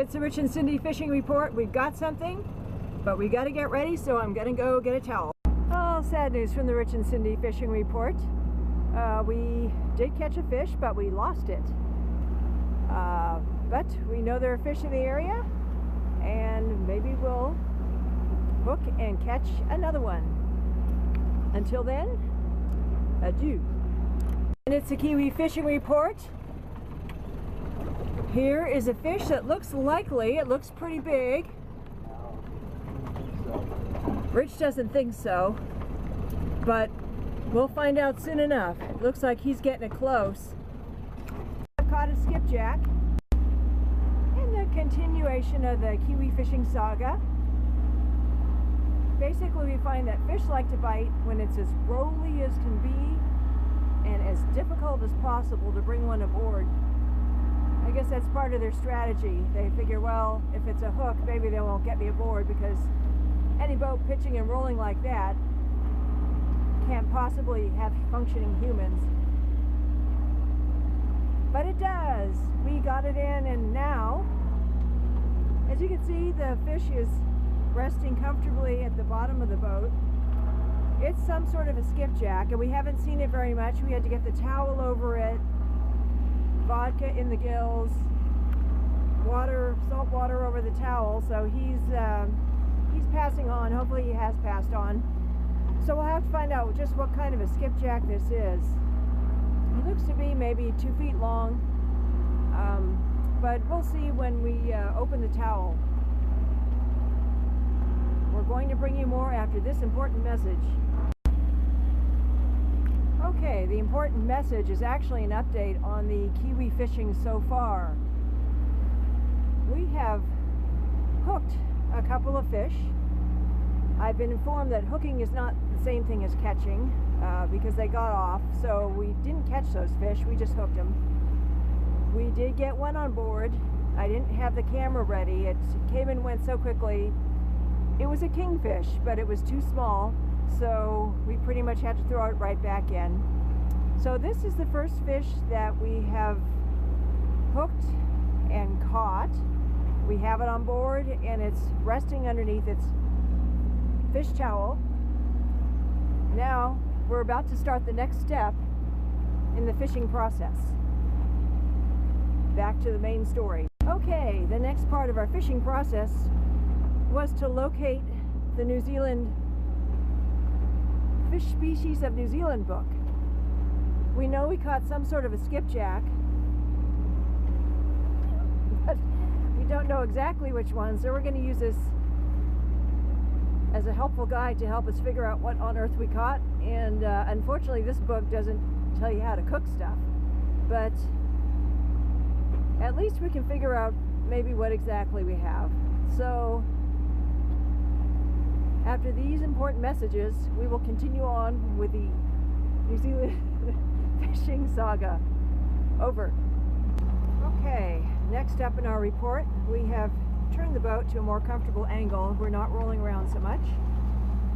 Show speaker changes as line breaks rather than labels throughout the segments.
It's a Rich and Cyndi fishing report. We've got something, but we got to get ready, so I'm going to go get a towel. Oh, sad news from the Rich and Cyndi fishing report. We did catch a fish, but we lost it. But we know there are fish in the area, and maybe we'll hook and catch another one. Until then, adieu. And it's a Kiwi fishing report. Here is a fish that looks likely. It looks pretty big. Rich doesn't think so, but we'll find out soon enough. It looks like he's getting it close. I've caught a skipjack. In the continuation of the Kiwi fishing saga, basically we find that fish like to bite when it's as rolly as can be and as difficult as possible to bring one aboard. I guess that's part of their strategy. They figure, well, if it's a hook, maybe they won't get me aboard, because any boat pitching and rolling like that can't possibly have functioning humans. But it does. We got it in, and now, as you can see, the fish is resting comfortably at the bottom of the boat. It's some sort of a skipjack, and we haven't seen it very much. We had to get the towel over it, vodka in the gills, salt water over the towel, so he's passing on. Hopefully he has passed on. So we'll have to find out just what kind of a skipjack this is. He looks to be maybe 2 feet long, but we'll see when we open the towel. We're going to bring you more after this important message. Okay, the important message is actually an update on the Kiwi fishing so far. We have hooked a couple of fish. I've been informed that hooking is not the same thing as catching, because they got off, so we didn't catch those fish, we just hooked them. We did get one on board. I didn't have the camera ready. It came and went so quickly. It was a kingfish, but it was too small, so we pretty much had to throw it right back in. So this is the first fish that we have hooked and caught. We have it on board, and it's resting underneath its fish towel. Now we're about to start the next step in the fishing process. Back to the main story. Okay, the next part of our fishing process was to locate the New Zealand Fish Species of New Zealand book. We know we caught some sort of a skipjack, but we don't know exactly which one, so we're going to use this as a helpful guide to help us figure out what on earth we caught. And unfortunately this book doesn't tell you how to cook stuff, but at least we can figure out maybe what exactly we have. So after these important messages, we will continue on with the New Zealand fishing saga. Over. Okay, next up in our report, we have turned the boat to a more comfortable angle. We're not rolling around so much.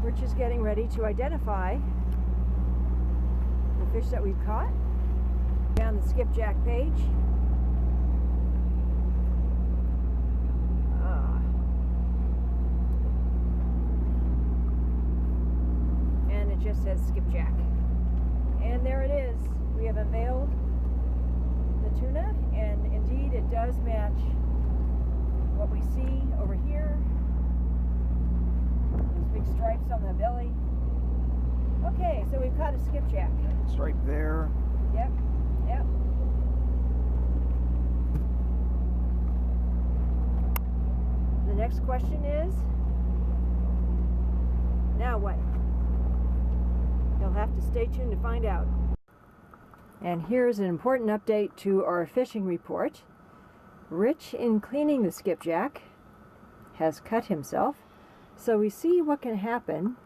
We're just getting ready to identify the fish that we've caught. Down the skipjack page. And it just says skipjack. And there it is. We have unveiled the tuna, and indeed it does match what we see over here. Those big stripes on the belly. Okay, so we've caught a skipjack.
It's right there.
Yep, yep. The next question is, now what? You'll have to stay tuned to find out. And here's an important update to our fishing report. Rich, in cleaning the skipjack, has cut himself, so we see what can happen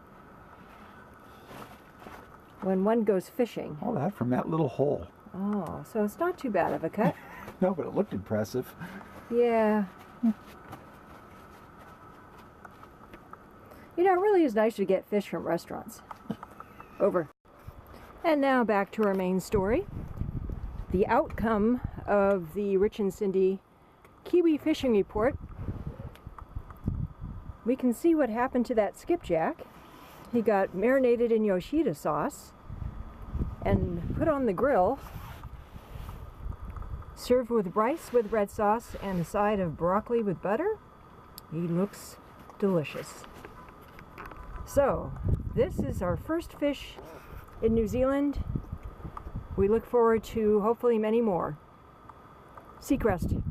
when one goes fishing.
All that from that little hole.
Oh, so it's not too bad of a cut.
No, but it looked impressive.
Yeah. You know, it really is nice to get fish from restaurants. Over. And now back to our main story. The outcome of the Rich and Cyndi Kiwi fishing report. We can see what happened to that skipjack. He got marinated in Yoshida sauce and put on the grill, served with rice with red sauce and a side of broccoli with butter. He looks delicious. So, this is our first fish in New Zealand. We look forward to hopefully many more. Seacrest.